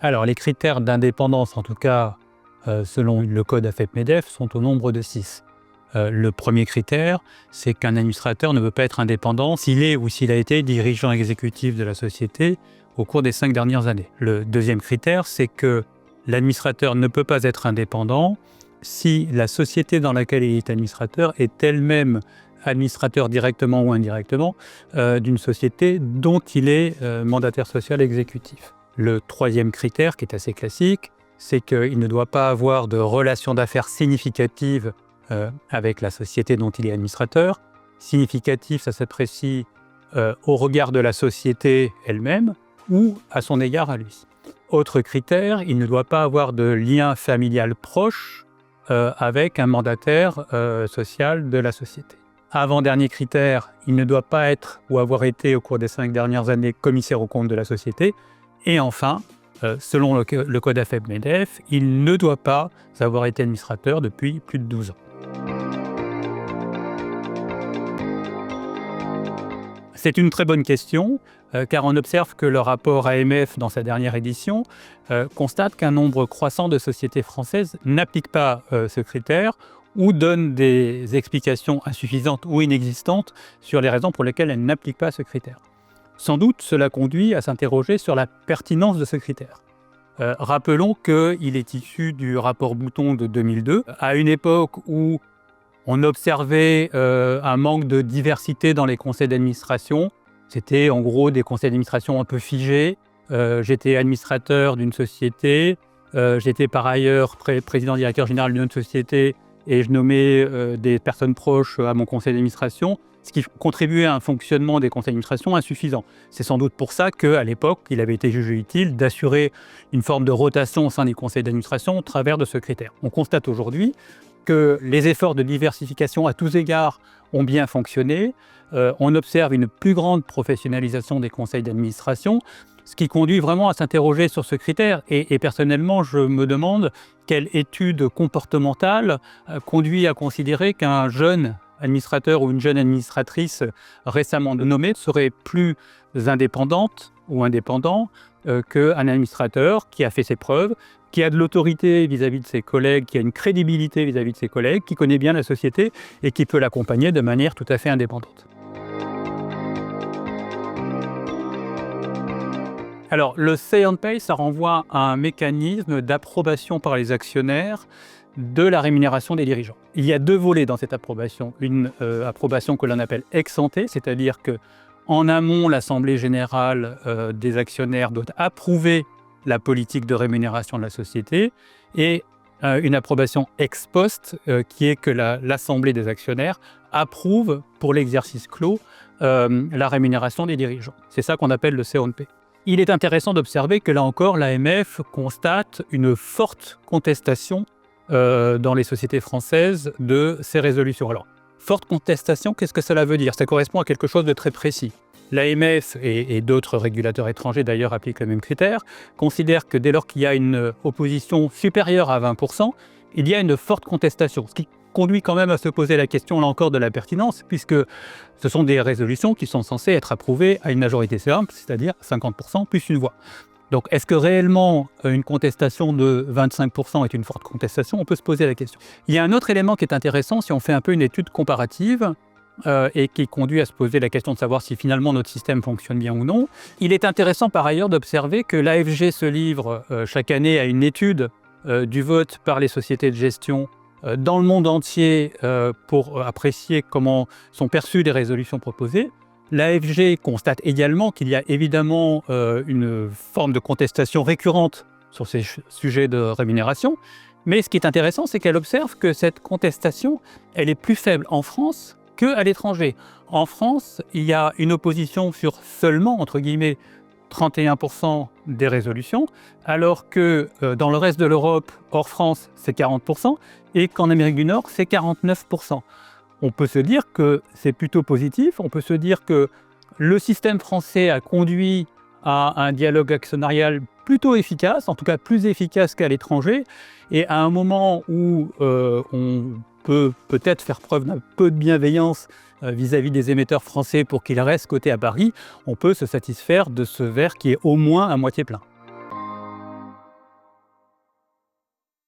Alors, les critères d'indépendance, en tout cas selon le code AFEP-MEDEF, sont au nombre de 6. Le premier critère, c'est qu'un administrateur ne peut pas être indépendant s'il est ou s'il a été dirigeant exécutif de la société au cours des 5 dernières années. Le deuxième critère, c'est que l'administrateur ne peut pas être indépendant si la société dans laquelle il est administrateur est elle-même administrateur directement ou indirectement d'une société dont il est mandataire social exécutif. Le troisième critère, qui est assez classique, c'est qu'il ne doit pas avoir de relation d'affaires significative avec la société dont il est administrateur. Significatif, ça s'apprécie au regard de la société elle-même ou à son égard à lui. Autre critère, il ne doit pas avoir de lien familial proche avec un mandataire social de la société. Avant-dernier critère, il ne doit pas être ou avoir été au cours des 5 dernières années commissaire aux comptes de la société. Et enfin, selon le code AFEP-MEDEF, il ne doit pas avoir été administrateur depuis plus de 12 ans. C'est une très bonne question, car on observe que le rapport AMF, dans sa dernière édition, constate qu'un nombre croissant de sociétés françaises n'appliquent pas ce critère ou donnent des explications insuffisantes ou inexistantes sur les raisons pour lesquelles elles n'appliquent pas ce critère. Sans doute, cela conduit à s'interroger sur la pertinence de ce critère. Rappelons qu'il est issu du rapport Bouton de 2002, à une époque où on observait un manque de diversité dans les conseils d'administration. C'était en gros des conseils d'administration un peu figés. J'étais administrateur d'une société, j'étais par ailleurs président-directeur général d'une autre société et je nommais des personnes proches à mon conseil d'administration, ce qui contribuait à un fonctionnement des conseils d'administration insuffisant. C'est sans doute pour ça qu'à l'époque, il avait été jugé utile d'assurer une forme de rotation au sein des conseils d'administration au travers de ce critère. On constate aujourd'hui que les efforts de diversification à tous égards ont bien fonctionné. On observe une plus grande professionnalisation des conseils d'administration, ce qui conduit vraiment à s'interroger sur ce critère. Et personnellement, je me demande quelle étude comportementale conduit à considérer qu'un jeune administrateur ou une jeune administratrice récemment nommée serait plus indépendante ou indépendant qu'un administrateur qui a fait ses preuves, qui a de l'autorité vis-à-vis de ses collègues, qui a une crédibilité vis-à-vis de ses collègues, qui connaît bien la société et qui peut l'accompagner de manière tout à fait indépendante. Alors, le say on pay, ça renvoie à un mécanisme d'approbation par les actionnaires de la rémunération des dirigeants. Il y a 2 volets dans cette approbation. Une approbation que l'on appelle ex ante, c'est-à-dire qu'en amont, l'Assemblée générale des actionnaires doit approuver la politique de rémunération de la société, et une approbation ex post, qui est que l'Assemblée des actionnaires approuve pour l'exercice clos la rémunération des dirigeants. C'est ça qu'on appelle le say on pay. Il est intéressant d'observer que là encore, l'AMF constate une forte contestation dans les sociétés françaises de ces résolutions. Alors, forte contestation, qu'est-ce que cela veut dire? Ça correspond à quelque chose de très précis. L'AMF et d'autres régulateurs étrangers d'ailleurs appliquent le même critère, considèrent que dès lors qu'il y a une opposition supérieure à 20%, il y a une forte contestation, ce qui conduit quand même à se poser la question là encore de la pertinence, puisque ce sont des résolutions qui sont censées être approuvées à une majorité simple, c'est-à-dire 50% plus une voix. Donc est-ce que réellement une contestation de 25% est une forte contestation? On peut se poser la question. Il y a un autre élément qui est intéressant si on fait un peu une étude comparative et qui conduit à se poser la question de savoir si finalement notre système fonctionne bien ou non. Il est intéressant par ailleurs d'observer que l'AFG se livre chaque année à une étude du vote par les sociétés de gestion dans le monde entier pour apprécier comment sont perçues les résolutions proposées. L'AFG constate également qu'il y a évidemment une forme de contestation récurrente sur ces sujets de rémunération, mais ce qui est intéressant, c'est qu'elle observe que cette contestation, elle est plus faible en France qu'à l'étranger. En France, il y a une opposition sur seulement, entre guillemets, 31% des résolutions, alors que dans le reste de l'Europe, hors France, c'est 40%, et qu'en Amérique du Nord, c'est 49%. On peut se dire que c'est plutôt positif, on peut se dire que le système français a conduit à un dialogue actionnarial plutôt efficace, en tout cas plus efficace qu'à l'étranger, et à un moment où on peut peut-être faire preuve d'un peu de bienveillance vis-à-vis des émetteurs français pour qu'ils restent cotés à Paris, on peut se satisfaire de ce verre qui est au moins à moitié plein.